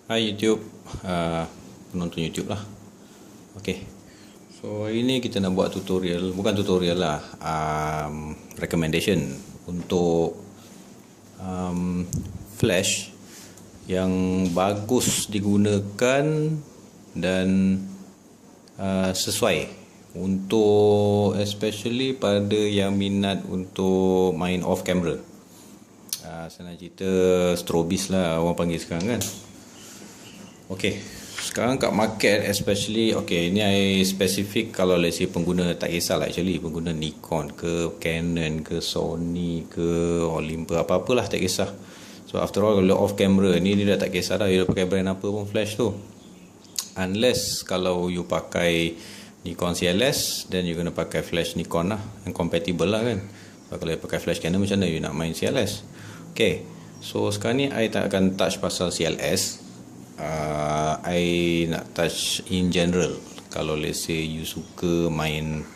Hai YouTube, penonton YouTube lah. Okay, so hari ni kita nak buat tutorial, bukan tutorial lah, recommendation untuk flash yang bagus digunakan dan sesuai untuk especially pada yang minat untuk main off camera. Saya nak cerita strobis lah orang panggil sekarang kan. Okay, sekarang kat market especially, okay, ni I spesifik kalau let's say pengguna tak kisahlah actually, pengguna Nikon ke Canon ke Sony ke Olympus apa-apalah tak kisah. So after all kalau off camera ni dia dah tak kisah dah, dia pakai brand apa pun flash tu. Unless kalau you pakai Nikon CLS, then you gonna pakai flash Nikon lah, yang compatible lah kan. So kalau you pakai flash Canon macam mana you nak main CLS. Okay, so sekarang ni I tak akan touch pasal CLS. I nak touch in general. Kalau let's say you suka main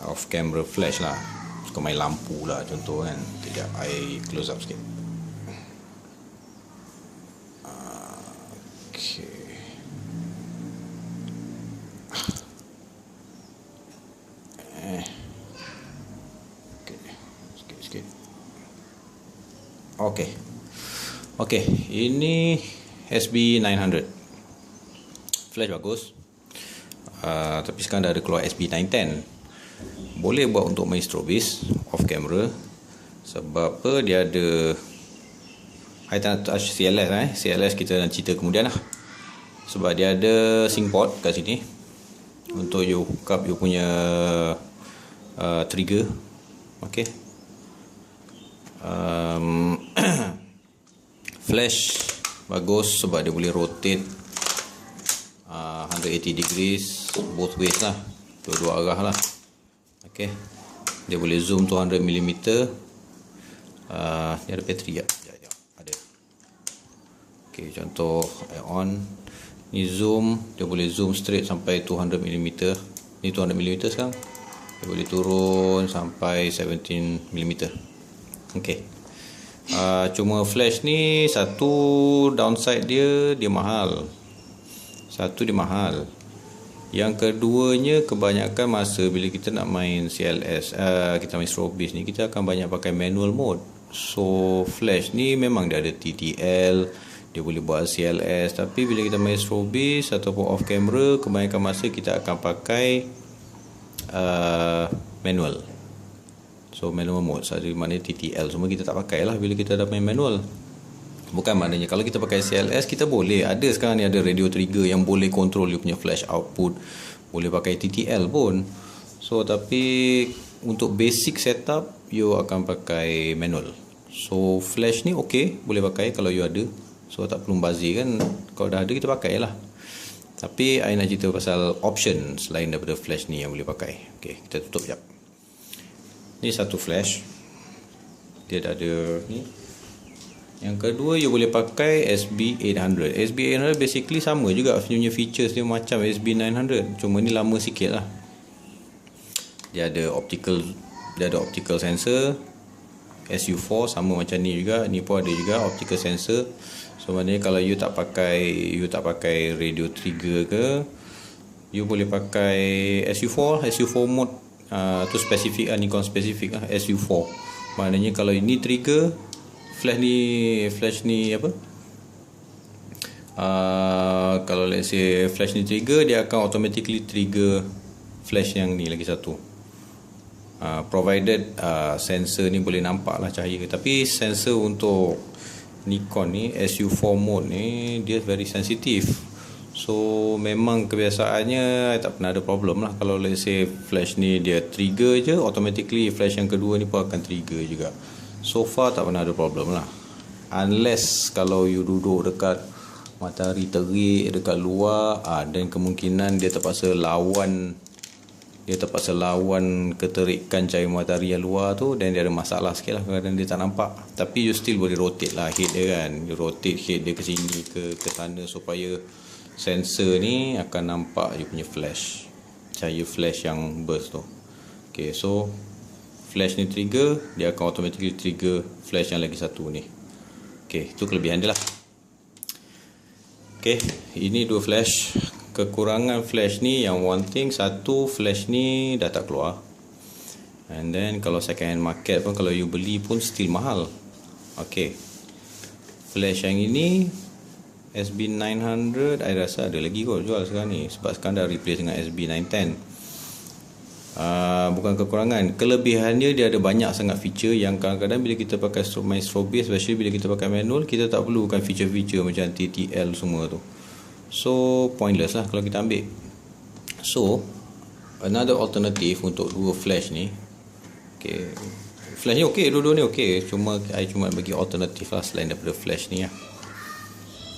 off camera flash lah, suka main lampu lah contoh kan. Sekejap I close up sikit. Okay, sikit. Okay, ini SB900 flash bagus, tapi sekarang dah ada keluar SB910. Boleh buat untuk main strobis off camera. Sebab apa, dia ada, I tak nak touch CLS CLS kita nak cerita kemudian lah. Sebab dia ada sync port kat sini untuk you hook up you punya trigger. Okay, flash bagus sebab dia boleh rotate 180 degrees both ways lah, dua-dua arah lah. Okay, dia boleh zoom 200mm. Ni ada bateri tak? Ya, ada. Okay, contoh I on ni, zoom, dia boleh zoom straight sampai 200mm. Ni 200mm sekarang, dia boleh turun sampai 17mm. Okay, cuma flash ni satu downside dia mahal. Yang keduanya, kebanyakan masa bila kita nak main CLS, kita main strobis ni, kita akan banyak pakai manual mode. So flash ni memang dia ada TTL, dia boleh buat CLS, tapi bila kita main strobis ataupun off camera, kebanyakan masa kita akan pakai manual. So manual mode, maknanya TTL semua kita tak pakai lah bila kita dah main manual. Bukan maknanya kalau kita pakai CLS kita boleh, ada sekarang ni ada radio trigger yang boleh control you punya flash output, boleh pakai TTL pun. So tapi untuk basic setup you akan pakai manual. So flash ni okay, boleh pakai kalau you ada. So tak perlu bazir kan, kalau dah ada kita pakai lah. Tapi I nak cerita pasal option selain daripada flash ni yang boleh pakai. Okay, kita tutup sekejap. Ni satu flash, dia dah ada ni. Yang kedua, you boleh pakai SB800. SB800 basically sama juga punya features dia macam SB900, cuma ni lama sikit lah. Dia ada optical sensor. SU4 sama macam ni juga, ni pun ada juga optical sensor. So maknanya kalau you tak pakai radio trigger ke, you boleh pakai SU4 mode. Tu spesifik lah, Nikon spesifik lah, SU4. Maknanya kalau ini trigger flash ni apa, kalau let's say flash ni trigger, dia akan automatically trigger flash yang ni lagi satu, provided sensor ni boleh nampak lah cahaya. Tapi sensor untuk Nikon ni SU4 mode ni dia very sensitive. So memang kebiasaannya tak pernah ada problem lah. Kalau let's say flash ni dia trigger je, automatically flash yang kedua ni pun akan trigger juga. So far tak pernah ada problem lah. Unless kalau you duduk dekat matahari terik dekat luar, dan kemungkinan dia terpaksa lawan keterikan cahaya matahari yang luar tu, dan dia ada masalah sikit lah, kadang-kadang dia tak nampak. Tapi you still boleh rotate lah head dia kan. You rotate head dia ke sini ke sana supaya sensor ni akan nampak you punya flash, cahaya flash yang burst tu. Okay, so flash ni trigger, dia akan automatically trigger flash yang lagi satu ni. Okay, itu kelebihan dia lah. Okay, ini dua flash. Kekurangan flash ni, yang one thing, satu flash ni dah tak keluar. And then kalau second hand market pun, kalau you beli pun still mahal. Okay, flash yang ini SB900 I rasa ada lagi kot jual sekarang ni, sebab sekarang dah replace dengan SB910. Bukan kekurangan, kelebihannya dia ada banyak sangat feature yang kadang-kadang bila kita pakai main strobe, especially bila kita pakai manual, kita tak perlukan feature-feature macam TTL semua tu. So pointless lah kalau kita ambil. So another alternative untuk dua flash ni, okay, flash ni okay, dua-dua ni okay, cuma I cuma bagi alternatif lah selain daripada flash ni lah,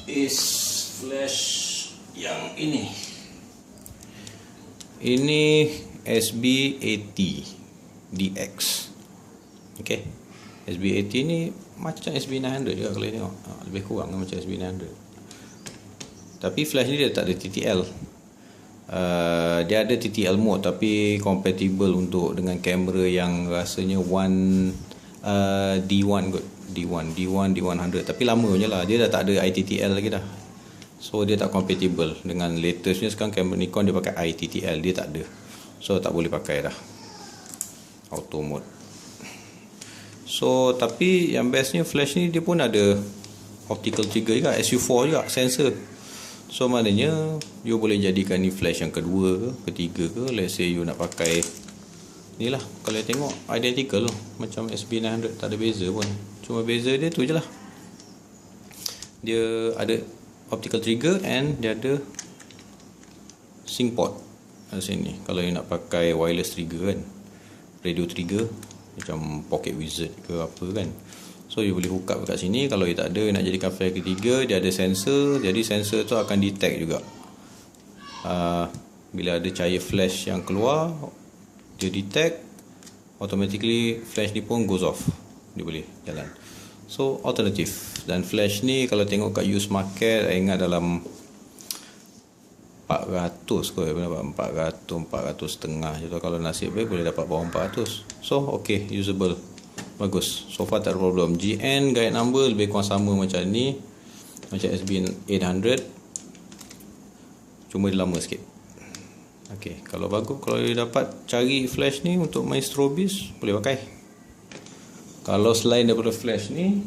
is flash yang ini. Ini SB80 DX. Okay, SB80 ni macam SB900 juga kalau tengok, lebih kurang macam SB900. Tapi flash ni dia tak ada TTL. Dia ada TTL mode tapi compatible untuk dengan kamera yang rasanya D1 kot. D100 tapi lama je lah, dia dah tak ada iTTL lagi dah. So dia tak compatible dengan latestnya. Sekarang kamera Nikon dia pakai iTTL, dia tak ada. So tak boleh pakai dah auto mode. So tapi yang bestnya flash ni dia pun ada optical trigger juga, SU4 juga, sensor. So maknanya you boleh jadikan ni flash yang kedua ke, ketiga ke. Let's say you nak pakai ni lah, kalau you tengok identical macam SB900, tak ada beza pun. Cuma beza dia tu je lah, dia ada optical trigger and dia ada sync port kat sini. Kalau you nak pakai wireless trigger kan, radio trigger macam Pocket Wizard ke apa kan, so you boleh hook up kat sini. Kalau you tak ada, nak jadikan flash ketiga, dia ada sensor. Jadi sensor tu akan detect juga bila ada cahaya flash yang keluar, dia detect, automatically flash ni pun goes off, dia boleh jalan. So alternatif. Dan flash ni kalau tengok kat used market, saya ingat dalam 400 kot, berapa, 400 setengah je tu. Kalau nasib baik boleh dapat bawah 400. So okay, usable, bagus. So far tak ada problem. GN guide number lebih kurang sama macam ni, macam SB800, cuma dia lama sikit. Okay, kalau bagus, kalau dia dapat cari flash ni untuk main strobis, boleh pakai. Kalau selain daripada flash ni,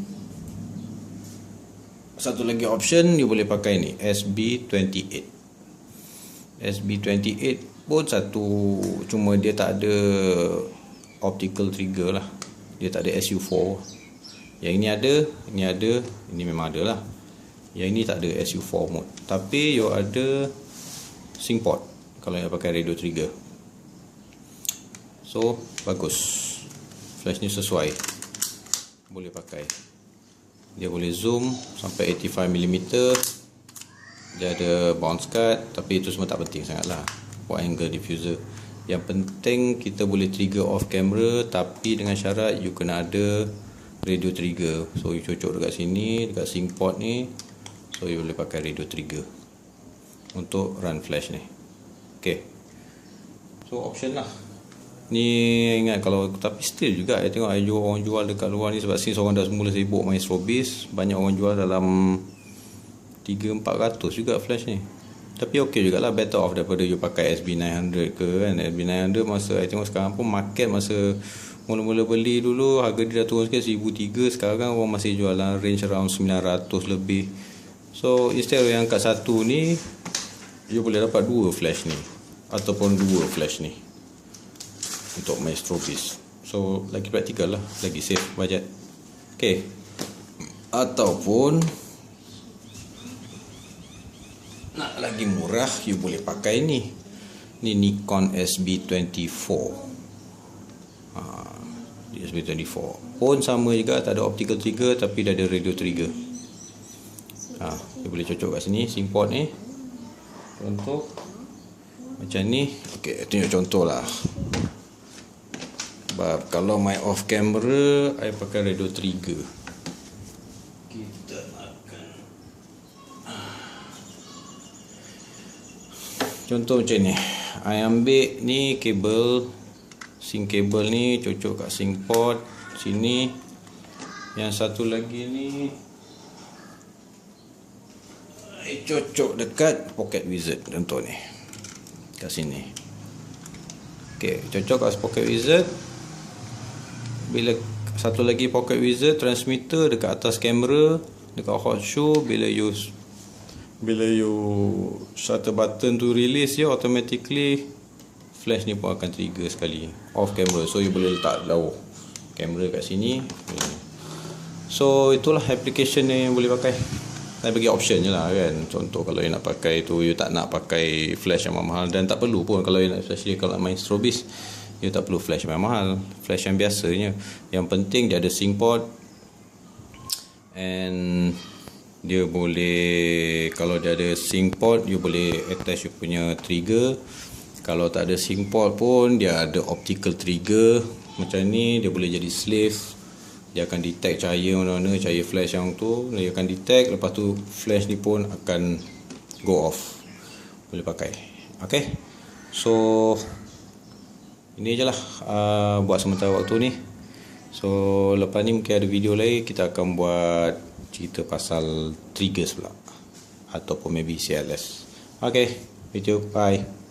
satu lagi option, you boleh pakai ni SB28. SB28 pun satu, cuma dia tak ada optical trigger lah, dia tak ada SU4. Yang ini ada, ini memang ada lah. Yang ini tak ada SU4 mode, tapi you ada sync port kalau you pakai radio trigger. So bagus, flash ni sesuai, boleh pakai. Dia boleh zoom sampai 85mm. Dia ada bounce cut, tapi itu semua tak penting sangat lah. Wide angle diffuser, yang penting kita boleh trigger off camera, tapi dengan syarat you kena ada radio trigger. So you cocok dekat sini, dekat sync port ni, so you boleh pakai radio trigger untuk run flash ni. Okay, so option lah ni. Ingat kalau, tapi still juga saya tengok orang jual dekat luar ni, sebab since orang dah semula sibuk main strobis, banyak orang jual dalam 300-400 juga flash ni. Tapi okey jugalah, better off daripada you pakai SB900 ke kan. SB900 masa saya tengok sekarang pun market, masa mula-mula beli dulu harga dia dah turun sikit, 1,300. Sekarang orang masih jualan range around 900 lebih. So instead yang kat satu ni, you boleh dapat dua flash ni, ataupun dua flash ni untuk main strobis. So lagi praktikal lah, lagi save budget. Okay, ataupun nak lagi murah, you boleh pakai ni Nikon SB24. SB24 pun sama juga, tak ada optical trigger tapi dah ada radio trigger. You boleh cocok kat sini sync port ni, contoh macam ni. Okay, tunjuk contoh lah. Sebab kalau main off camera, I pakai radio trigger. Kita akan contoh macam ni. I ambil ni kabel, sync kabel ni, cocok kat sync port sini. Yang satu lagi ni cocok dekat pocket wizard contoh ni. Kat sini. Okey, cocok kat pocket wizard. Bila satu lagi pocket wizard transmitter dekat atas kamera, dekat hot shoe, bila you shutter button tu release je, automatically flash ni pun akan trigger sekali off camera. So you boleh letak jauh kamera kat sini. So itulah application yang boleh pakai. Saya bagi option je lah kan. Contoh kalau you nak pakai tu, you tak nak pakai flash yang mahal, dan tak perlu pun kalau you nak, especially kalau main strobis, you tak perlu flash yang mahal, flash yang biasanya. Yang penting dia ada sync port, and dia boleh, kalau dia ada sync port, you boleh attach you punya trigger. Kalau tak ada sync port pun, dia ada optical trigger macam ni, dia boleh jadi slave. Dia akan detect cahaya mana-mana, cahaya flash yang tu dia akan detect, lepas tu flash ni pun akan go off. Boleh pakai. Okay, so ini je lah buat sementara waktu ni. So lepas ni mungkin ada video lain, kita akan buat cerita pasal triggers pula, ataupun maybe CLS. Okay, video, bye.